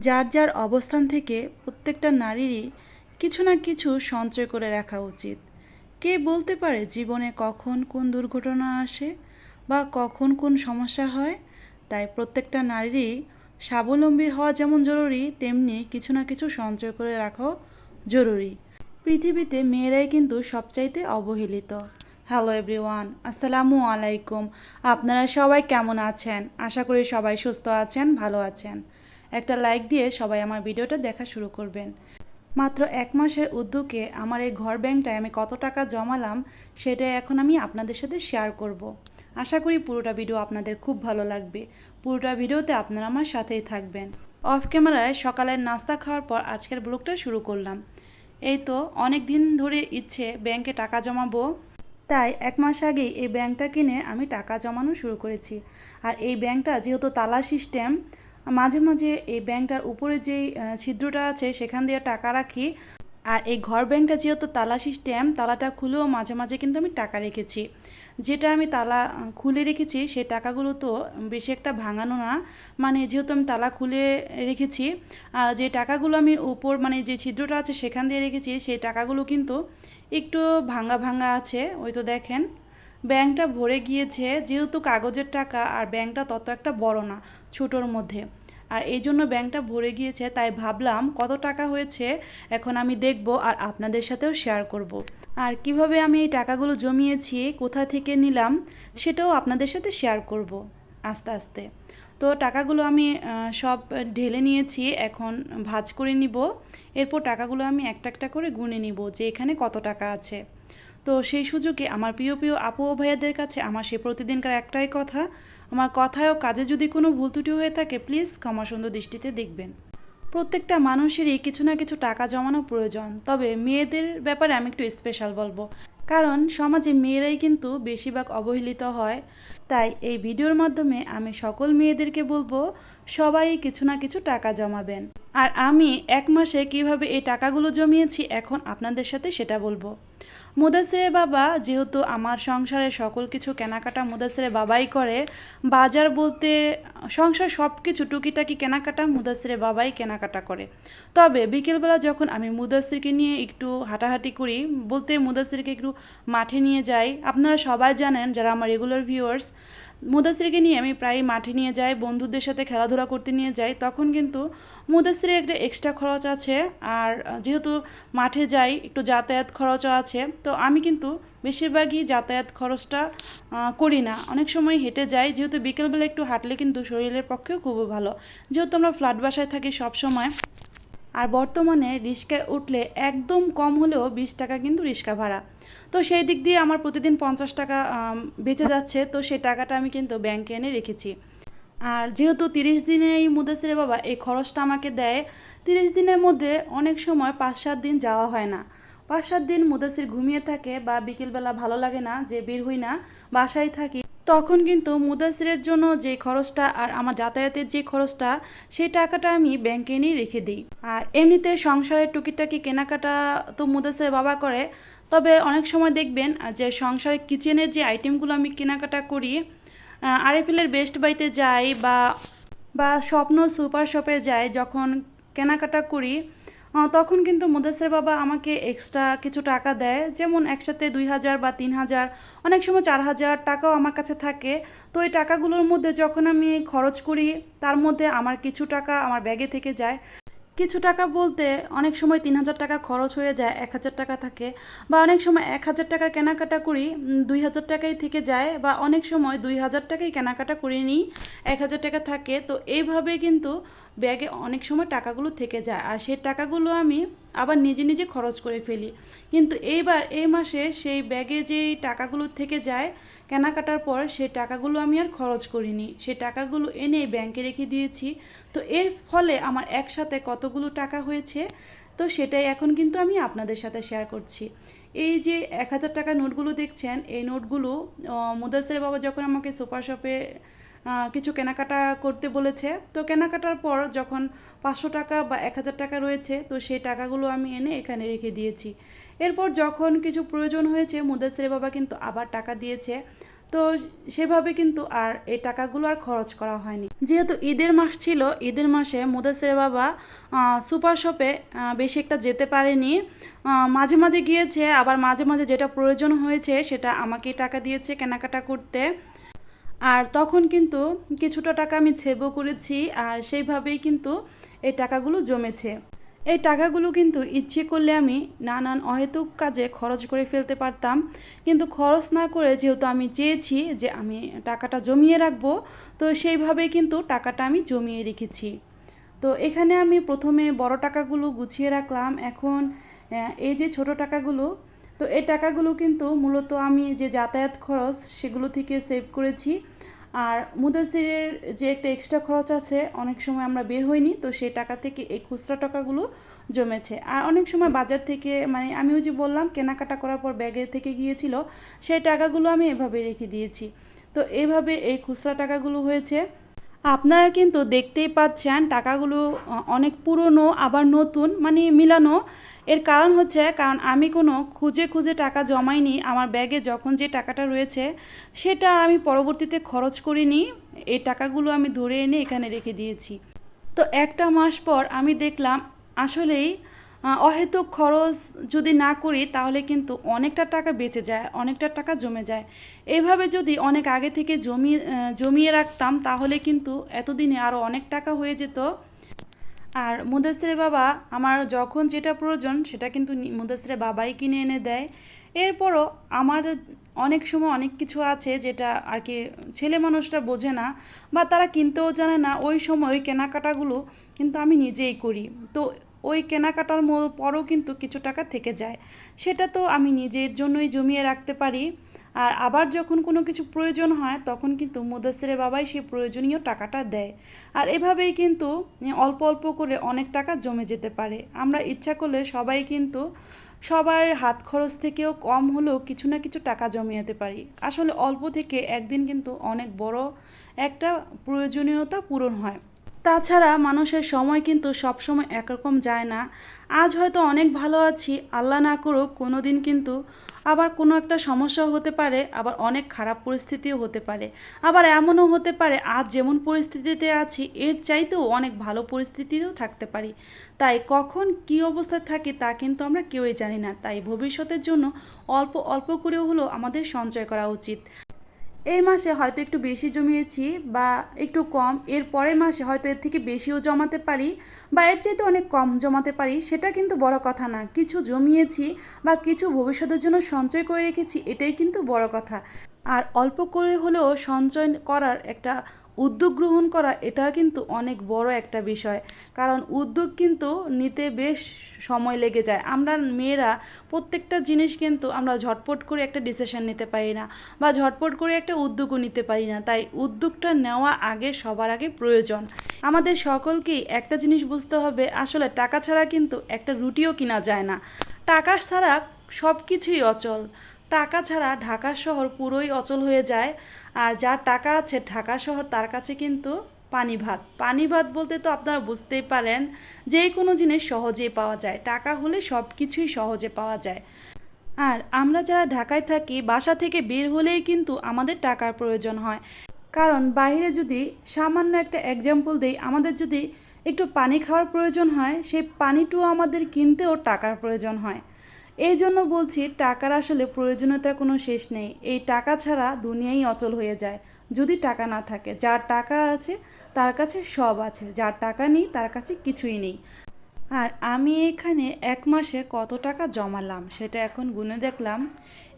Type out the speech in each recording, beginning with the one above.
যার যার অবস্থান থেকে প্রত্যেকটা নারীরই কিছু না কিছু সঞ্চয় করে রাখা উচিত। কে বলতে পারে জীবনে কখন কোন দুর্ঘটনা আসে বা কখন কোন সমস্যা হয়। তাই প্রত্যেকটা নারীরই স্বাবলম্বী হওয়া যেমন জরুরি, তেমনি কিছু না কিছু সঞ্চয় করে রাখাও জরুরি। পৃথিবীতে মেয়েরাই কিন্তু সবচাইতে অবহেলিত। হ্যালো এভরিওয়ান, আসসালামু আলাইকুম। আপনারা সবাই কেমন আছেন? আশা করি সবাই সুস্থ আছেন, ভালো আছেন। একটা লাইক দিয়ে সবাই আমার ভিডিওটা দেখা শুরু করবেন। মাত্র 1 মাসের উদ্যোগে আমার এই ঘর ব্যাংকটায় আমি কত টাকা জমালাম সেটা এখন আমি আপনাদের সাথে শেয়ার করব। আশা করি পুরোটা ভিডিও আপনাদের খুব ভালো লাগবে। পুরোটা ভিডিওতে আপনারা আমার সাথেই থাকবেন। অফ ক্যামেরায় সকালের নাস্তা খাওয়ার পর আজকের ব্লগটা শুরু করলাম। এই তো অনেক দিন ধরে ইচ্ছে ব্যাংকে টাকা জমাবো, তাই 1 মাস আগেই এই ব্যাংকটা কিনে আমি টাকা জমানো শুরু করেছি। আর এই ব্যাংকটা যেহেতু তালা সিস্টেম, মাঝে মাঝে এই ব্যাংকটার উপরে যেই ছিদ্রটা আছে সেখান দিয়ে টাকা রাখি। আর এই ঘর ব্যাংকটা যেহেতু তালা সিস্টেম, তালাটা খুলেও মাঝে মাঝে কিন্তু আমি টাকা রেখেছি। যেটা আমি তালা খুলে রেখেছি সেই টাকাগুলো তো বেশি একটা ভাঙানো না, মানে যেহেতু আমি তালা খুলে রেখেছি, যে টাকাগুলো আমি উপর মানে যে ছিদ্রটা আছে সেখান দিয়ে রেখেছি সেই টাকাগুলো কিন্তু একটু ভাঙা ভাঙা আছে। ওই তো দেখেন, ব্যাংকটা ভরে গিয়েছে। যেহেতু কাগজের টাকা আর ব্যাংকটা তত একটা বড় না, ছোটোর মধ্যে, আর এই জন্য ব্যাংকটা ভরে গিয়েছে। তাই ভাবলাম কত টাকা হয়েছে এখন আমি দেখব আর আপনাদের সাথেও শেয়ার করব। আর কিভাবে আমি এই টাকাগুলো জমিয়েছি, কোথা থেকে নিলাম, সেটাও আপনাদের সাথে শেয়ার করব আস্তে আস্তে। তো টাকাগুলো আমি সব ঢেলে নিয়েছি, এখন ভাঁজ করে নিব। এরপর টাকাগুলো আমি একটা একটা করে গুনে নিব যে এখানে কত টাকা আছে। তো সেই সুযোগে আমার প্রিয় প্রিয় আপু ও ভাইয়াদের কাছে আমার সে প্রতিদিনকার একটাই কথা, আমার কথায় ও কাজে যদি কোনো ভুল ত্রুটি হয়ে থাকে প্লিজ ক্ষমা সুন্দর দৃষ্টিতে দেখবেন। প্রত্যেকটা মানুষেরই কিছু না কিছু টাকা জমানো প্রয়োজন, তবে মেয়েদের ব্যাপারে আমি একটু স্পেশাল বলবো, কারণ সমাজে মেয়েরাই কিন্তু বেশিরভাগ অবহেলিত হয়। তাই এই ভিডিওর মাধ্যমে আমি সকল মেয়েদেরকে বলবো সবাই কিছু না কিছু টাকা জমাবেন। আর আমি 1 মাসে কিভাবে এই টাকাগুলো জমিয়েছি এখন আপনাদের সাথে সেটা বলবো। মুদাসিরের বাবা যেহেতু আমার সংসারে সকল কিছু কেনাকাটা মুদাসিরের বাবাই করে, বাজার বলতে সংসার সব কিছু টুকিটাকি কেনাকাটা মুদাসিরের বাবাই কেনাকাটা করে। তবে বিকেলবেলা যখন আমি মুদাসিরকে নিয়ে একটু হাঁটাহাঁটি করি, বলতে মুদাসিরকে একটু মাঠে নিয়ে যাই। আপনারা সবাই জানেন যারা আমার রেগুলার ভিউয়ার্স, মুদাসিরকে নিয়ে আমি প্রায় মাঠে নিয়ে যাই, বন্ধুদের সাথে খেলাধুলা করতে নিয়ে যাই। তখন কিন্তু মুদাসিরের একটা এক্সট্রা খরচ আছে। আর যেহেতু মাঠে যাই একটু যাতায়াত খরচও আছে, তো আমি কিন্তু বেশিরভাগই যাতায়াত খরচটা করি না, অনেক সময় হেঁটে যাই। যেহেতু বিকেলবেলা একটু হাঁটলে কিন্তু শরীরের পক্ষেও খুবই ভালো, যেহেতু আমরা ফ্ল্যাট বাসায় থাকি সব সময়। আর বর্তমানে রিক্সায় উঠলে একদম কম হলেও 20 টাকা কিন্তু রিক্সা ভাড়া। তো সেই দিক দিয়ে আমার প্রতিদিন 50 টাকা বেঁচে যাচ্ছে। তো সেই টাকাটা আমি কিন্তু ব্যাংকে এনে রেখেছি। আর যেহেতু 30 দিনে এই মুদাসিরের বাবা এই খরচটা আমাকে দেয়, 30 দিনের মধ্যে অনেক সময় 5-7 দিন যাওয়া হয় না। 5-7 দিন মুদাসির ঘুমিয়ে থাকে বা বিকেলবেলা ভালো লাগে না যে বের হই না, বাসায় থাকি, তখন কিন্তু মুদাসিরের জন্য যে খরচটা আর আমার যাতায়াতের যে খরচটা সেই টাকাটা আমি ব্যাংকে এনেই রেখে দিই। আর এমনিতে সংসারের টুকিটাকি কেনাকাটা তো মুদাসিরের বাবা করে। তবে অনেক সময় দেখবেন যে সংসারের কিচেনের যে আইটেমগুলো আমি কেনাকাটা করি, আরএফএলের বেস্ট বাইতে যাই বা বা স্বপ্ন সুপার শপে যাই, যখন কেনাকাটা করি তখন কিন্তু মুদাসের বাবা আমাকে এক্সট্রা কিছু টাকা দেয়। যেমন একসাথে 2,000 বা 3,000, অনেক সময় 4,000 টাকাও আমার কাছে থাকে। তো এই টাকাগুলোর মধ্যে যখন আমি খরচ করি, তার মধ্যে আমার কিছু টাকা আমার ব্যাগে থেকে যায়। কিছু টাকা বলতে অনেক সময় 3,000 টাকা খরচ হয়ে যায়, 1,000 টাকা থাকে। বা অনেক সময় 1,000 টাকার কেনাকাটা করি, 2,000 টাকাই থেকে যায়। বা অনেক সময় 2,000 টাকাই কেনাকাটা করে নিই, 1,000 টাকা থাকে। তো এইভাবে কিন্তু ব্যাগে অনেক সময় টাকাগুলো থেকে যায়, আর সেই টাকাগুলো আমি আবার নিজে নিজে খরচ করে ফেলি। কিন্তু এইবার এই মাসে সেই ব্যাগে যেই টাকাগুলো থেকে যায় কেনাকাটার পর, সেই টাকাগুলো আমি আর খরচ করিনি, সেই টাকাগুলো এনে ব্যাংকে রেখে দিয়েছি। তো এর ফলে আমার একসাথে কতগুলো টাকা হয়েছে, তো সেটাই এখন কিন্তু আমি আপনাদের সাথে শেয়ার করছি। এই যে 1,000 টাকার নোটগুলো দেখছেন, এই নোটগুলো মুদাসের বাবা যখন আমাকে সুপার শপে কিছু কেনাকাটা করতে বলেছে, তো কেনাকাটার পর যখন 500 টাকা বা 1,000 টাকা রয়েছে, তো সেই টাকাগুলো আমি এনে এখানে রেখে দিয়েছি। এরপর যখন কিছু প্রয়োজন হয়েছে মুদাসের বাবা কিন্তু আবার টাকা দিয়েছে। তো সেভাবে কিন্তু আর এই টাকাগুলো আর খরচ করা হয়নি। যেহেতু ঈদের মাস ছিল, ঈদের মাসে মুদাসসিরের বাবা সুপার শপে বেশি একটা যেতে পারেনি। মাঝে মাঝে গিয়েছে, আবার মাঝে মাঝে যেটা প্রয়োজন হয়েছে সেটা আমাকেই টাকা দিয়েছে কেনাকাটা করতে। আর তখন কিন্তু কিছুটা টাকা আমি সেভও করেছি, আর সেইভাবেই কিন্তু এই টাকাগুলো জমেছে। এই টাকাগুলো কিন্তু ইচ্ছে করলে আমি নানান অহেতুক কাজে খরচ করে ফেলতে পারতাম, কিন্তু খরচ না করে যেহেতু আমি চেয়েছি যে আমি টাকাটা জমিয়ে রাখবো, তো সেইভাবেই কিন্তু টাকাটা আমি জমিয়ে রেখেছি। তো এখানে আমি প্রথমে বড় টাকাগুলো গুছিয়ে রাখলাম। এখন এই যে ছোট টাকাগুলো, তো এই টাকাগুলো কিন্তু মূলত আমি যে যাতায়াত খরচ সেগুলো থেকে সেভ করেছি। আর মুদাসসিরের যে একটা এক্সট্রা খরচ আছে, অনেক সময় আমরা বের হইনি, তো সেই টাকা থেকে এই খুচরা টাকাগুলো জমেছে। আর অনেক সময় বাজার থেকে, মানে আমি ওই যে বললাম কেনাকাটা করার পর ব্যাগে থেকে গিয়েছিল, সেই টাকাগুলো আমি এভাবে রেখে দিয়েছি। তো এইভাবে এই খুচরা টাকাগুলো হয়েছে। আপনারা কিন্তু দেখতেই পাচ্ছেন টাকাগুলো অনেক পুরনো আবার নতুন, মানে মিলানো। এর কারণ হচ্ছে, কারণ আমি কোনো খুঁজে খুঁজে টাকা জমাইনি। আমার ব্যাগে যখন যে টাকাটা রয়েছে সেটা আর আমি পরবর্তীতে খরচ করিনি, এই টাকাগুলো আমি ধরে এনে এখানে রেখে দিয়েছি। তো একটা মাস পর আমি দেখলাম আসলেই অহেতুক খরচ যদি না করি তাহলে কিন্তু অনেকটা টাকা বেঁচে যায়, অনেকটা টাকা জমে যায়। এইভাবে যদি অনেক আগে থেকে জমিয়ে রাখতাম তাহলে কিন্তু এতদিনে আরও অনেক টাকা হয়ে যেত। আর মুদাসসিরের বাবা আমার যখন যেটা প্রয়োজন সেটা কিন্তু মুদাসসিরের বাবাই কিনে এনে দেয়। এরপরও আমার অনেক সময় অনেক কিছু আছে যেটা আর কি ছেলে মানুষরা বোঝে না, বা তারা কিনতেও জানে না, ওই সময় ওই কেনাকাটাগুলো কিন্তু আমি নিজেই করি। তো ওই কেনাকাটার পরও কিন্তু কিছু টাকা থেকে যায়, সেটা তো আমি নিজের জন্যই জমিয়ে রাখতে পারি। আর আবার যখন কোনো কিছু প্রয়োজন হয় তখন কিন্তু মুদাসসিরের বাবাই সেই প্রয়োজনীয় টাকাটা দেয়। আর এভাবেই কিন্তু অল্প অল্প করে অনেক টাকা জমে যেতে পারে। আমরা ইচ্ছা করলে সবাই কিন্তু সবার হাত খরচ থেকেও কম হলেও কিছু না কিছু টাকা জমিয়ে পারি। আসলে অল্প থেকে একদিন কিন্তু অনেক বড় একটা প্রয়োজনীয়তা পূরণ হয়। তাছাড়া মানুষের সময় কিন্তু সবসময় একরকম যায় না। আজ হয়তো অনেক ভালো আছি, আল্লাহ না করুক কোনো দিন কিন্তু আবার কোনো একটা সমস্যাও হতে পারে, আবার অনেক খারাপ পরিস্থিতিও হতে পারে। আবার এমনও হতে পারে আজ যেমন পরিস্থিতিতে আছি এর চাইতেও অনেক ভালো পরিস্থিতিও থাকতে পারি। তাই কখন কী অবস্থায় থাকি তা কিন্তু আমরা কেউই জানি না। তাই ভবিষ্যতের জন্য অল্প অল্প করেও হলেও আমাদের সঞ্চয় করা উচিত। এই মাসে হয়তো একটু বেশি জমিয়েছি বা একটু কম, এর পরের মাসে হয়তো এর থেকে বেশিও জমাতে পারি বা এর চাইতে অনেক কম জমাতে পারি, সেটা কিন্তু বড় কথা না। কিছু জমিয়েছি বা কিছু ভবিষ্যতের জন্য সঞ্চয় করে রেখেছি, এটাই কিন্তু বড় কথা। আর অল্প করে হলেও সঞ্চয় করার একটা উদ্যোগ গ্রহণ করা, এটা কিন্তু অনেক বড় একটা বিষয়। কারণ উদ্যোগ কিন্তু নিতে বেশ সময় লেগে যায়। আমরা মেয়েরা প্রত্যেকটা জিনিস কিন্তু আমরা ঝটপট করে একটা ডিসিশন নিতে পারি না, বা ঝটপট করে একটা উদ্যোগও নিতে পারি না। তাই উদ্যোগটা নেওয়া আগে, সবার আগে প্রয়োজন। আমাদের সকলকেই একটা জিনিস বুঝতে হবে, আসলে টাকা ছাড়া কিন্তু একটা রুটিও কিনা যায় না। টাকা ছাড়া সব কিছুই অচল। টাকা ছাড়া ঢাকা শহর পুরোই অচল হয়ে যায়। আর যার টাকা আছে ঢাকা শহর তার কাছে কিন্তু পানি ভাত। পানি ভাত বলতে তো আপনারা বুঝতেই পারেন, যে কোনো জিনিস সহজেই পাওয়া যায়, টাকা হলে সব কিছুই সহজে পাওয়া যায়। আর আমরা যারা ঢাকায় থাকি, বাসা থেকে বের হলেই কিন্তু আমাদের টাকার প্রয়োজন হয়। কারণ বাইরে যদি সামান্য একটা এক্সাম্পল দেই, আমাদের যদি একটু পানি খাওয়ার প্রয়োজন হয়, সেই পানিটুকু আমাদের কিনতেও টাকার প্রয়োজন হয়। এই জন্য বলছি টাকার আসলে প্রয়োজনীয়তার কোনো শেষ নেই। এই টাকা ছাড়া দুনিয়াই অচল হয়ে যায় যদি টাকা না থাকে। যার টাকা আছে তার কাছে সব আছে, যার টাকা নেই তার কাছে কিছুই নেই। আর আমি এখানে এক মাসে কত টাকা জমালাম সেটা এখন গুনে দেখলাম।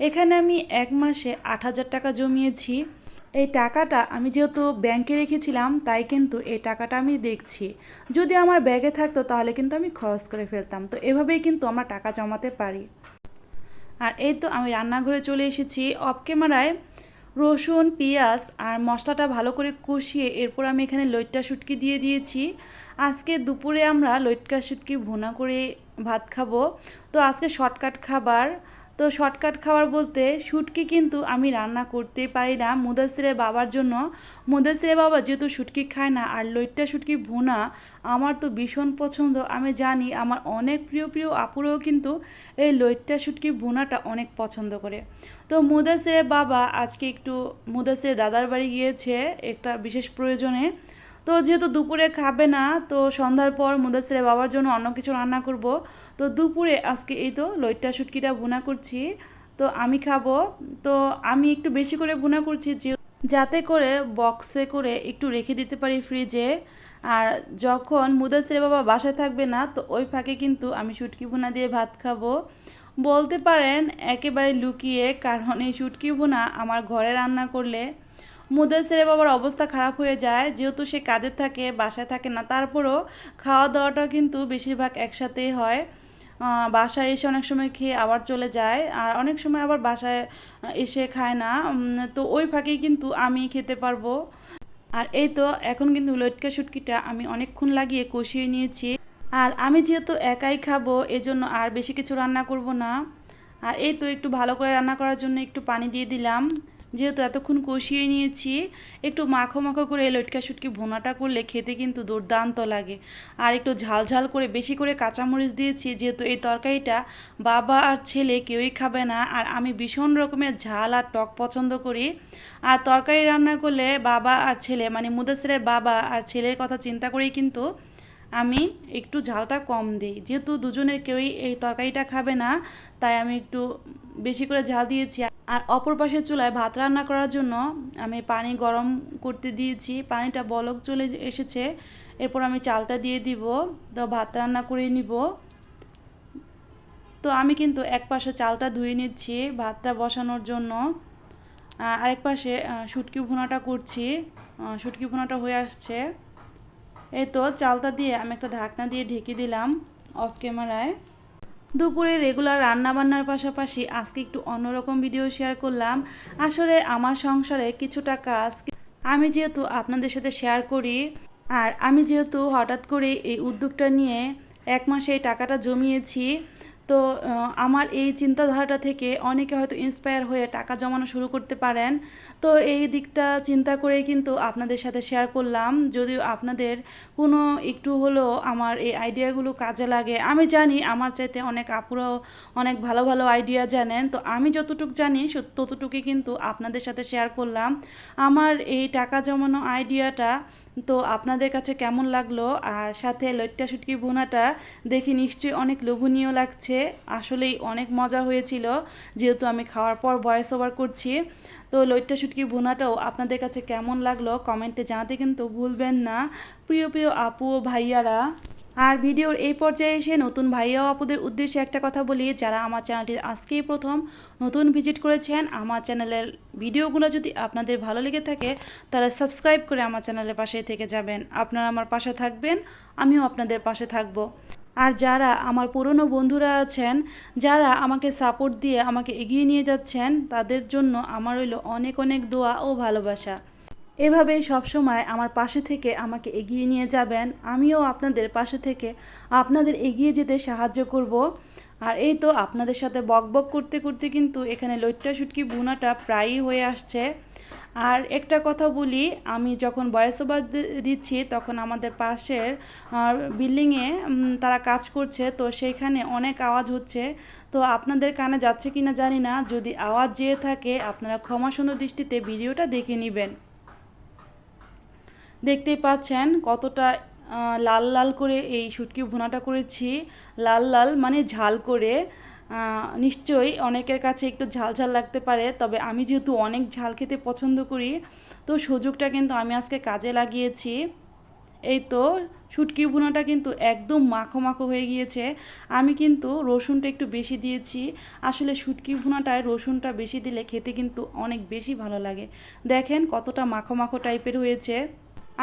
এখানে আমি এক মাসে ৮,০০০ টাকা জমিয়েছি। এই টাকাটা আমি যেহেতু ব্যাংকে রেখেছিলাম তাই কিন্তু এই টাকাটা আমি দেখছি। যদি আমার ব্যাগে থাকতো তাহলে কিন্তু আমি খরচ করে ফেলতাম। তো এভাবেই কিন্তু আমরা টাকা জমাতে পারি। আর এই তো আমি রান্নাঘরে চলে এসেছি। অফ ক্যামেরায় রসুন, পেঁয়াজ আর মশলাটা ভালো করে কষিয়ে এরপর আমি এখানে লইট্টা শুটকি দিয়ে দিয়েছি। আজকে দুপুরে আমরা লইট্টা শুটকি ভুনা করে ভাত খাবো। তো আজকে শর্টকাট খাবার। তো শর্টকাট খাবার বলতে শুটকি কিন্তু আমি রান্না করতেই পারি না মুদাসিরের বাবার জন্য। মুদাসিরের বাবা যেহেতু শুটকি খায় না, আর লইট্টা শুটকি ভুনা আমার তো ভীষণ পছন্দ। আমি জানি আমার অনেক প্রিয় প্রিয় আপুরাও কিন্তু এই লইট্টা শুটকি ভুনাটা অনেক পছন্দ করে। তো মুদাসিরের বাবা আজকে একটু মুদাসিরের দাদার বাড়ি গিয়েছে একটা বিশেষ প্রয়োজনে। তো যেহেতু দুপুরে খাবে না, তো সন্ধ্যার পর মুদাসিরের বাবার জন্য অন্য কিছু রান্না করব। তো দুপুরে আজকে এই তো লইট্টা শুটকিটা ভুনা করছি, তো আমি খাবো। তো আমি একটু বেশি করে ভুনা করছি যাতে করে বক্সে করে একটু রেখে দিতে পারি ফ্রিজে। আর যখন মুদাসিরের বাবা বাসায় থাকবে না, তো ওই ফাঁকে কিন্তু আমি শুটকি ভুনা দিয়ে ভাত খাবো। বলতে পারেন একেবারে লুকিয়ে, কারণ এই শুটকি ভুনা আমার ঘরে রান্না করলে মুদাসিরের বাবার অবস্থা খারাপ হয়ে যায়। যেহেতু সে কাজে থাকে, বাসায় থাকে না, তারপরও খাওয়া দাওয়াটা কিন্তু বেশিরভাগ একসাথেই হয়। বাসায় এসে অনেক সময় খেয়ে আবার চলে যায়, আর অনেক সময় আবার বাসায় এসে খায় না। তো ওই ফাঁকেই কিন্তু আমি খেতে পারবো। আর এই তো এখন কিন্তু লটকা শুটকিটা আমি অনেকক্ষণ লাগিয়ে কষিয়ে নিয়েছি। আর আমি যেহেতু একাই খাবো, এজন্য আর বেশি কিছু রান্না করব না। আর এই তো একটু ভালো করে রান্না করার জন্য একটু পানি দিয়ে দিলাম। যেহেতু এতক্ষণ কষিয়ে নিয়েছি, একটু মাখো মাখো করে লটকা শুটকি ভুনাটা করলে খেতে কিন্তু দুর্দান্ত লাগে। আর একটু ঝাল ঝাল করে বেশি করে কাঁচামরিচ দিয়েছি, যেহেতু এই তরকারিটা বাবা আর ছেলে কেউই খাবে না, আর আমি ভীষণ রকমের ঝাল আর টক পছন্দ করি। আর তরকারি রান্না করলে বাবা আর ছেলে, মানে মুদাসিরের বাবা আর ছেলের কথা চিন্তা করেই কিন্তু আমি একটু ঝালটা কম দিই। যেহেতু দুজনের কেউই এই তরকারিটা খাবে না, তাই আমি একটু বেশি করে ঝাল দিয়েছি। আর অপর পাশে চুলায় ভাত রান্না করার জন্য আমি পানি গরম করতে দিয়েছি, পানিটা বলক চলে এসেছে। এরপর আমি চালটা দিয়ে দিব, তো ভাত রান্না করে নিব। তো আমি কিন্তু এক পাশে চালটা ধুয়ে নিচ্ছি ভাতটা বসানোর জন্য, আরেক পাশে শুটকি ভুনাটা করছি। শুটকি ভুনাটা হয়ে আসছে। এই তো চালটা দিয়ে আমি একটা ঢাকনা দিয়ে ঢেকে দিলাম অফ ক্যামেরায়। দুপুরে রেগুলার রান্না বান্নার পাশাপাশি আজকে একটু অন্যরকম ভিডিও শেয়ার করলাম। আসলে আমার সংসারে কিছুটা কাজ আমি যেহেতু আপনাদের সাথে শেয়ার করি, আর আমি যেহেতু হঠাৎ করে এই উদ্যোগটা নিয়ে 1 মাসে এই টাকাটা জমিয়েছি, তো আমার এই চিন্তাধারাটা থেকে অনেকে হয়তো ইন্সপায়ার হয়ে টাকা জমানো শুরু করতে পারেন। তো এই দিকটা চিন্তা করেই কিন্তু আপনাদের সাথে শেয়ার করলাম। যদিও আপনাদের কোনো একটু হলেও আমার এই আইডিয়াগুলো কাজে লাগে, আমি জানি আমার চাইতে অনেক আপুরাও অনেক ভালো ভালো আইডিয়া জানেন। তো আমি যতটুকু জানি ততটুকুই কিন্তু আপনাদের সাথে শেয়ার করলাম আমার এই টাকা জমানো আইডিয়াটা। তো আপনাদের কাছে কেমন লাগলো? আর সাথে লইট্টা শুটকি ভুনাটা দেখে নিশ্চয়ই অনেক লোভনীয় লাগছে। আসলেই অনেক মজা হয়েছিল, যেহেতু আমি খাওয়ার পর ভয়েস ওভার করছি। তো লইট্টা শুটকি ভুনাটাও আপনাদের কাছে কেমন লাগলো কমেন্টে জানাতে কিন্তু ভুলবেন না, প্রিয় প্রিয় আপু ও ভাইয়ারা। আর ভিডিওর এই পর্যায়ে এসে নতুন ভাইয়া ও আপুদের উদ্দেশ্যে একটা কথা বলি, যারা আমার চ্যানেলটি আজকেই প্রথম নতুন ভিজিট করেছেন, আমার চ্যানেলের ভিডিওগুলো যদি আপনাদের ভালো লেগে থাকে তাহলে সাবস্ক্রাইব করে আমার চ্যানেলের পাশেই থেকে যাবেন। আপনারা আমার পাশে থাকবেন, আমিও আপনাদের পাশে থাকব। আর যারা আমার পুরনো বন্ধুরা আছেন, যারা আমাকে সাপোর্ট দিয়ে আমাকে এগিয়ে নিয়ে যাচ্ছেন, তাদের জন্য আমার রইল অনেক অনেক দোয়া ও ভালোবাসা। এভাবেই সবসময় আমার পাশে থেকে আমাকে এগিয়ে নিয়ে যাবেন, আমিও আপনাদের পাশে থেকে আপনাদের এগিয়ে যেতে সাহায্য করব। আর এই তো আপনাদের সাথে বকবক করতে করতে কিন্তু এখানে লইট্টা শুটকি ভুনাটা প্রায়ই হয়ে আসছে। আর একটা কথা বলি, আমি যখন ভয়েস ওভার দিচ্ছি তখন আমাদের পাশের বিল্ডিংয়ে তারা কাজ করছে, তো সেইখানে অনেক আওয়াজ হচ্ছে। তো আপনাদের কানে যাচ্ছে কিনা জানি না, যদি আওয়াজ যেয়ে থাকে আপনারা ক্ষমাসুন্দর দৃষ্টিতে ভিডিওটা দেখে নেবেন। দেখতেই পাচ্ছেন কতটা লাল লাল করে এই শুটকি ভুনাটা করেছি। লাল লাল মানে ঝাল করে। নিশ্চয়ই অনেকের কাছে একটু ঝাল ঝাল লাগতে পারে, তবে আমি যেহেতু অনেক ঝাল খেতে পছন্দ করি, তো সুযোগটা কিন্তু আমি আজকে কাজে লাগিয়েছি। এই তো শুটকি ভুনাটা কিন্তু একদম মাখো মাখো হয়ে গিয়েছে। আমি কিন্তু রসুনটা একটু বেশি দিয়েছি। আসলে শুটকি ভুনাটায় রসুনটা বেশি দিলে খেতে কিন্তু অনেক বেশি ভালো লাগে। দেখেন কতটা মাখো মাখো টাইপের হয়েছে।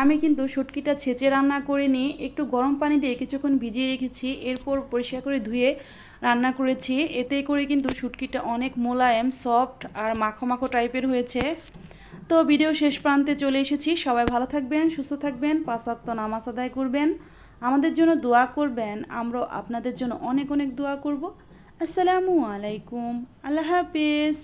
আমি কিন্তু শুটকিটা ছেঁচে রান্না করিনি, একটু গরম পানি দিয়ে কিছুক্ষণ ভিজিয়ে রেখেছি, এরপর পরিষ্কার করে ধুয়ে রান্না করেছি। এতে করে কিন্তু শুটকিটা অনেক মোলায়েম, সফট আর মাখো মাখো টাইপের হয়েছে। তো ভিডিও শেষ প্রান্তে চলে এসেছি। সবাই ভালো থাকবেন, সুস্থ থাকবেন, 5 ওয়াক্ত নামাজ আদায় করবেন, আমাদের জন্য দোয়া করবেন, আমরাও আপনাদের জন্য অনেক অনেক দোয়া করব। আসসালামু আলাইকুম। আল্লাহ হাফেজ।